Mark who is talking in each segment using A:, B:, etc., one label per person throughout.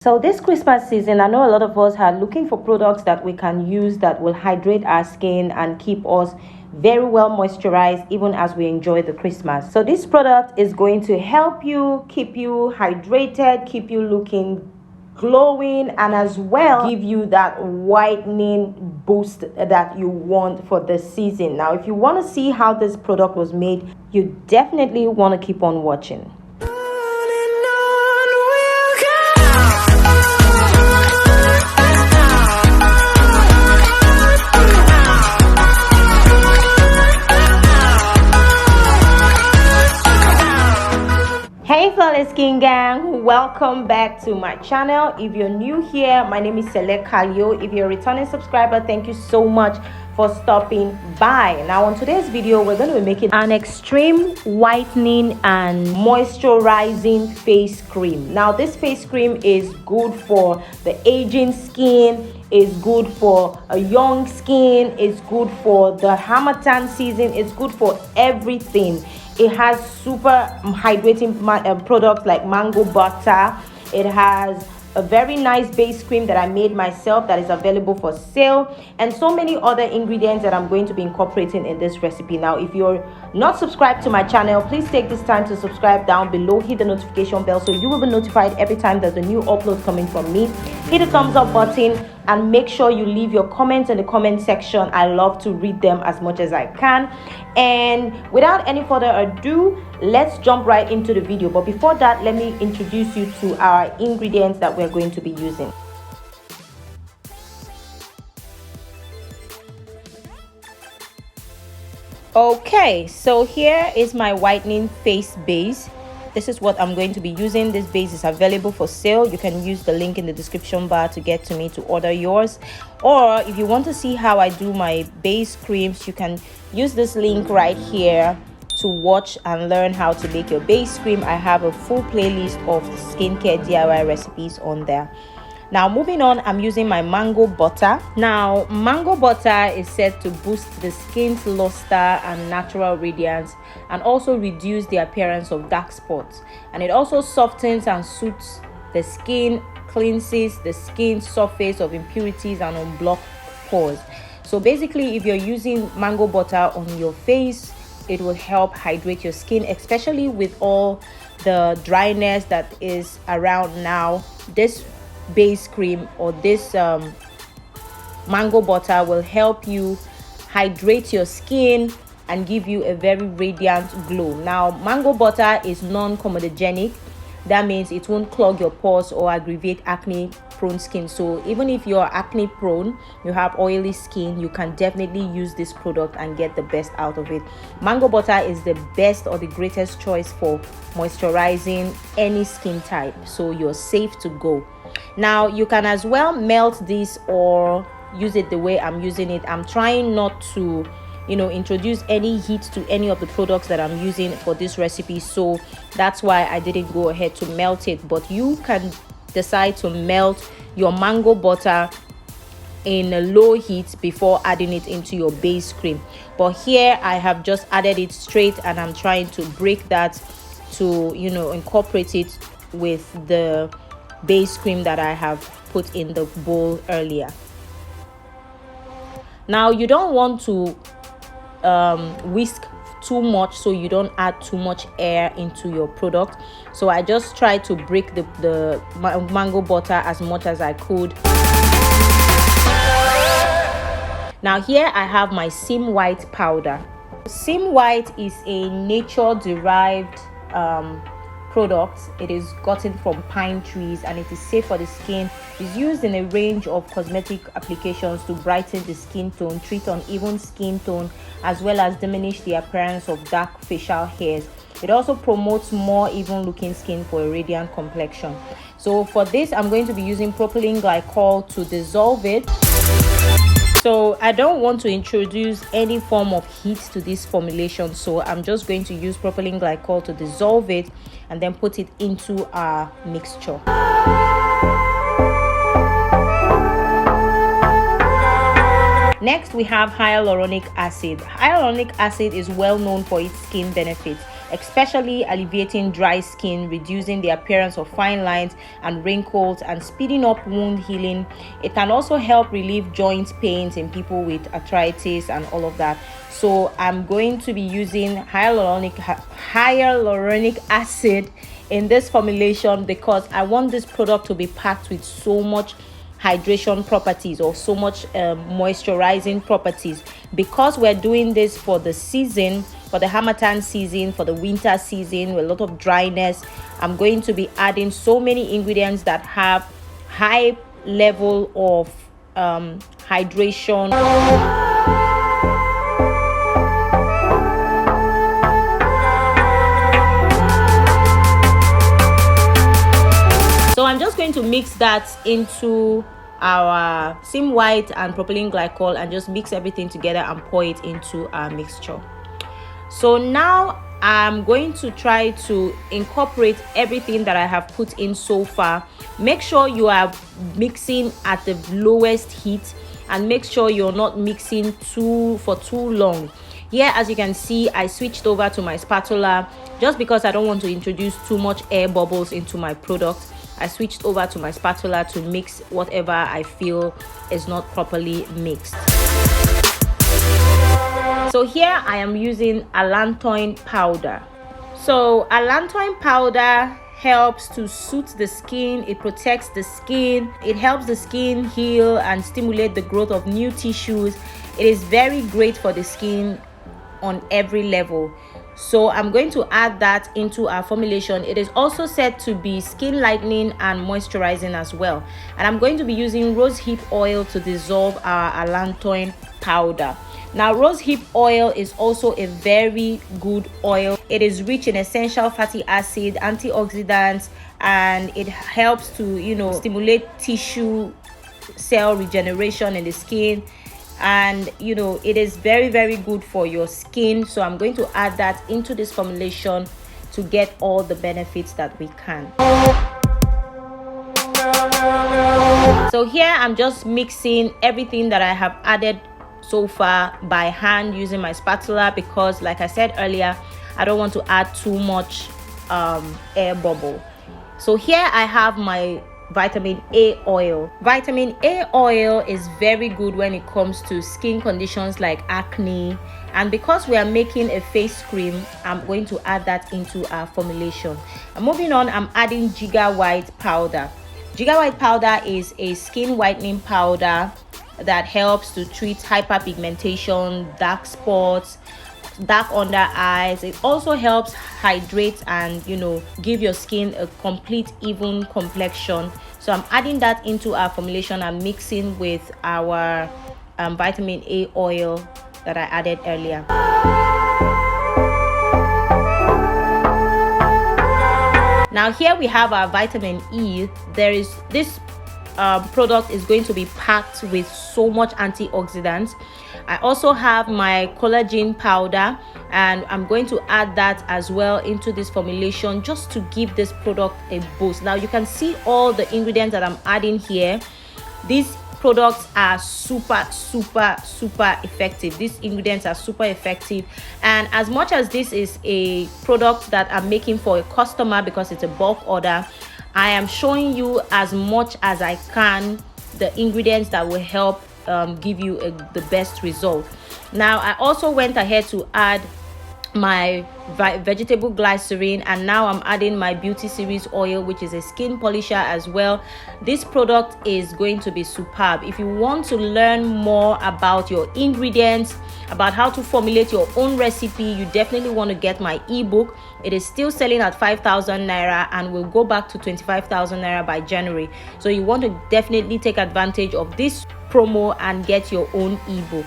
A: So this Christmas season, I know a lot of us are looking for products that we can use that will hydrate our skin and keep us very well moisturized even as we enjoy the Christmas. So this product is going to help you keep you hydrated, keep you looking glowing, and as well give you that whitening boost that you want for the season. Now, if you want to see how this product was made, you definitely want to keep on watching. Hey flawless skin gang, welcome back to my channel. If you're new here, my name is Select Kalio. If you're a returning subscriber, thank you so much for stopping by. Now on today's video, we're going to be making an extreme whitening and moisturizing face cream. Now this face cream is good for the aging skin, is good for a young skin, it's good for the hamatan season, it's good for everything. It has super hydrating products like mango butter. It has a very nice base cream that I made myself that is available for sale, and so many other ingredients that I'm going to be incorporating in this recipe. Now, if you're not subscribed to my channel, please take this time to subscribe down below, hit the notification bell so you will be notified every time there's a new upload coming from me. Hit the thumbs up button and make sure you leave your comments in the comment section. I love to read them as much as I can. And without any further ado, let's jump right into the video. But before that, let me introduce you to our ingredients that we're going to be using. Okay, so here is my whitening face base. This is what I'm going to be using. This base is available for sale. You can use the link in the description bar to get to me to order yours, or if you want to see how I do my base creams, you can use this link right here to watch and learn how to make your base cream. I have a full playlist of skincare DIY recipes on there. Now moving on, I'm using my mango butter. Now mango butter is said to boost the skin's luster and natural radiance, and also reduce the appearance of dark spots, and it also softens and soothes the skin, cleanses the skin surface of impurities and unblock pores. So basically, if you're using mango butter on your face, it will help hydrate your skin, especially with all the dryness that is around now. This base cream or this mango butter will help you hydrate your skin and give you a very radiant glow. Now mango butter is non-comedogenic. That means it won't clog your pores or aggravate acne prone skin. So even if you're acne prone, you have oily skin, you can definitely use this product and get the best out of it. Mango butter is the best or the greatest choice for moisturizing any skin type, so you're safe to go. Now you can as well melt this or use it the way I'm using it. I'm trying not to introduce any heat to any of the products that I'm using for this recipe, so that's why I didn't go ahead to melt it. But you can decide to melt your mango butter in a low heat before adding it into your base cream. But here I have just added it straight, and I'm trying to break that to incorporate it with the base cream that I have put in the bowl earlier. Now you don't want to whisk too much, so you don't add too much air into your product. So I just try to break the mango butter as much as I could. Now here I have my Sim White powder. Sim White is a nature derived product. It is gotten from pine trees and it is safe for the skin. It's used in a range of cosmetic applications to brighten the skin tone, treat uneven skin tone, as well as diminish the appearance of dark facial hairs. It also promotes more even looking skin for a radiant complexion. So for this, I'm going to be using propylene glycol to dissolve it. So I don't want to introduce any form of heat to this formulation, so I'm just going to use propylene glycol to dissolve it and then put it into our mixture. Next, we have hyaluronic acid. Hyaluronic acid is well known for its skin benefits. especially alleviating dry skin, reducing the appearance of fine lines and wrinkles, and speeding up wound healing. It can also help relieve joint pains in people with arthritis and all of that. So I'm going to be using hyaluronic acid in this formulation because I want this product to be packed with so much hydration properties or so much moisturizing properties, because we're doing this for the season, for the hamatan season, for the winter season with a lot of dryness. I'm going to be adding so many ingredients that have high level of hydration. So I'm just going to mix that into our sim white and propylene glycol and just mix everything together and pour it into our mixture. So now I'm going to try to incorporate everything that I have put in so far. Make sure you are mixing at the lowest heat and make sure you're not mixing for too long. Here, as you can see, I switched over to my spatula just because I don't want to introduce too much air bubbles into my product. I switched over to my spatula to mix whatever I feel is not properly mixed. So here I am using allantoin powder. So allantoin powder helps to soothe the skin, it protects the skin, it helps the skin heal and stimulate the growth of new tissues. It is very great for the skin on every level. So I'm going to add that into our formulation. It is also said to be skin lightening and moisturizing as well. And I'm going to be using rosehip oil to dissolve our allantoin powder. Now, rosehip oil is also a very good oil. It is rich in essential fatty acid, antioxidants, and it helps to, stimulate tissue cell regeneration in the skin. And it is very, very good for your skin. So I'm going to add that into this formulation to get all the benefits that we can. So here I'm just mixing everything that I have added so far by hand using my spatula because, like I said earlier, I don't want to add too much air bubble. So here I have my vitamin A oil. Vitamin A oil is very good when it comes to skin conditions like acne, and because we are making a face cream, I'm going to add that into our formulation. And moving on, I'm adding Giga White powder. Giga White powder is a skin whitening powder that helps to treat hyperpigmentation, dark spots, dark under eyes. It also helps hydrate and give your skin a complete even complexion. So I'm adding that into our formulation and mixing with our vitamin A oil that I added earlier. Now here we have our vitamin E. This product is going to be packed with so much antioxidants. I also have my collagen powder, and I'm going to add that as well into this formulation just to give this product a boost. Now you can see all the ingredients that I'm adding here. These products are super effective. These ingredients are super effective, and as much as this is a product that I'm making for a customer because it's a bulk order, I am showing you as much as I can the ingredients that will help give you the best result. Now I also went ahead to add my vegetable glycerin, and now I'm adding my beauty series oil, which is a skin polisher as well. This product is going to be superb. If you want to learn more about your ingredients, about how to formulate your own recipe, you definitely want to get my ebook. It is still selling at 5,000 naira and will go back to 25,000 naira by January. So you want to definitely take advantage of this promo and get your own ebook.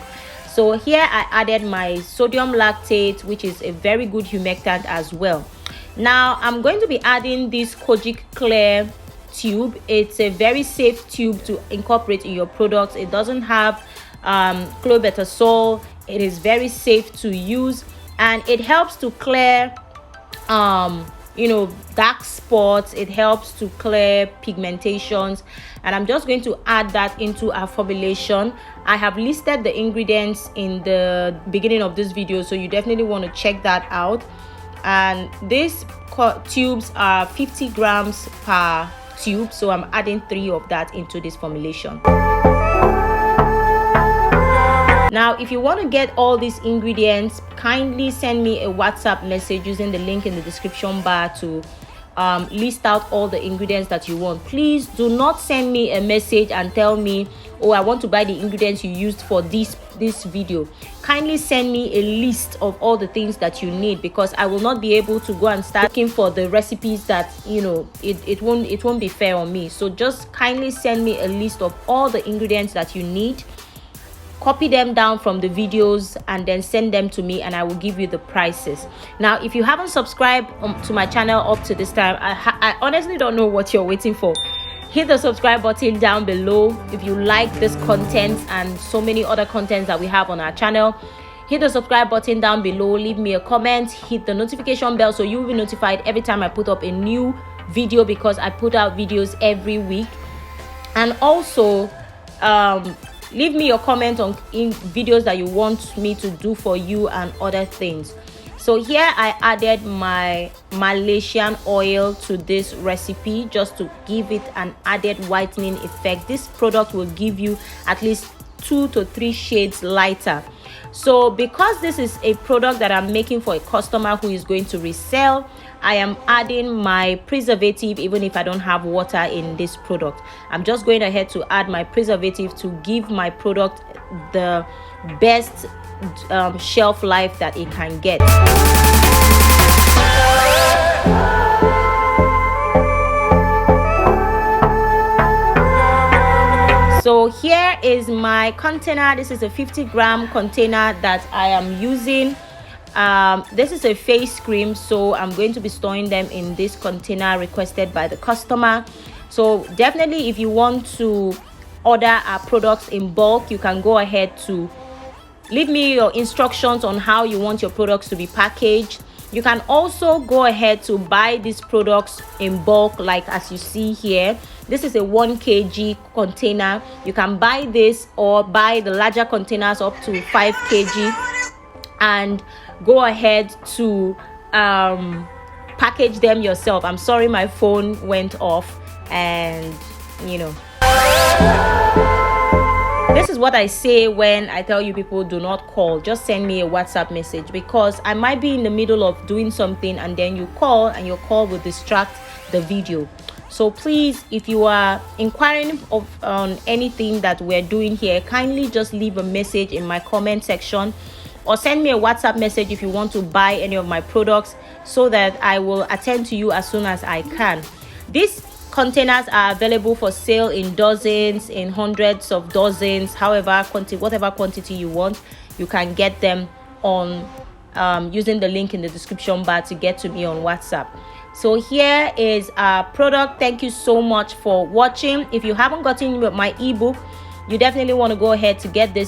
A: So here I added my sodium lactate, which is a very good humectant as well. Now I'm going to be adding this Kojic Clear tube. It's a very safe tube to incorporate in your products. It doesn't have clobetasol. It is very safe to use, and it helps to clear dark spots. It helps to clear pigmentations, and I'm just going to add that into our formulation. I have listed the ingredients in the beginning of this video, so you definitely want to check that out. and these tubes are 50 grams per tube, so I'm adding 3 of that into this formulation. Now if you want to get all these ingredients, kindly send me a WhatsApp message using the link in the description bar to list out all the ingredients that you want. Please do not send me a message and tell me, oh, I want to buy the ingredients you used for this video. Kindly send me a list of all the things that you need, because I will not be able to go and start looking for the recipes that, you know, it won't be fair on me. So just kindly send me a list of all the ingredients that you need, copy them down from the videos, and then send them to me, and I will give you the prices. Now if you haven't subscribed to my channel up to this time, I honestly don't know what you're waiting for. Hit the subscribe button down below if you like this content and so many other contents that we have on our channel. Hit the subscribe button down below, leave me a comment, hit the notification bell so you will be notified every time I put up a new video, because I put out videos every week. And also leave me your comment on videos that you want me to do for you and other things. So here I added my Malaysian oil to this recipe just to give it an added whitening effect. This product will give you at least 2 to 3 shades lighter. So because this is a product that I'm making for a customer who is going to resell, I am adding my preservative even if I don't have water in this product. I'm just going ahead to add my preservative to give my product the best shelf life that it can get. So here is my container. This is a 50-gram container that I am using. This is a face cream, so I'm going to be storing them in this container requested by the customer. So definitely if you want to order our products in bulk, you can go ahead to leave me your instructions on how you want your products to be packaged. You can also go ahead to buy these products in bulk, like as you see here. This is a 1 kg container. You can buy this or buy the larger containers up to 5 kg and go ahead to package them yourself. I'm sorry, my phone went off, and you know, this is what I say when I tell you people do not call. Just send me a WhatsApp message, because I might be in the middle of doing something and then you call, and your call will distract the video. So please, if you are inquiring on anything that we're doing here, kindly just leave a message in my comment section, or send me a WhatsApp message if you want to buy any of my products, so that I will attend to you as soon as I can. These containers are available for sale in dozens, in hundreds of dozens, whatever quantity you want. You can get them on using the link in the description bar to get to me on WhatsApp. So here is our product. Thank you so much for watching. If you haven't gotten my ebook, you definitely want to go ahead to get this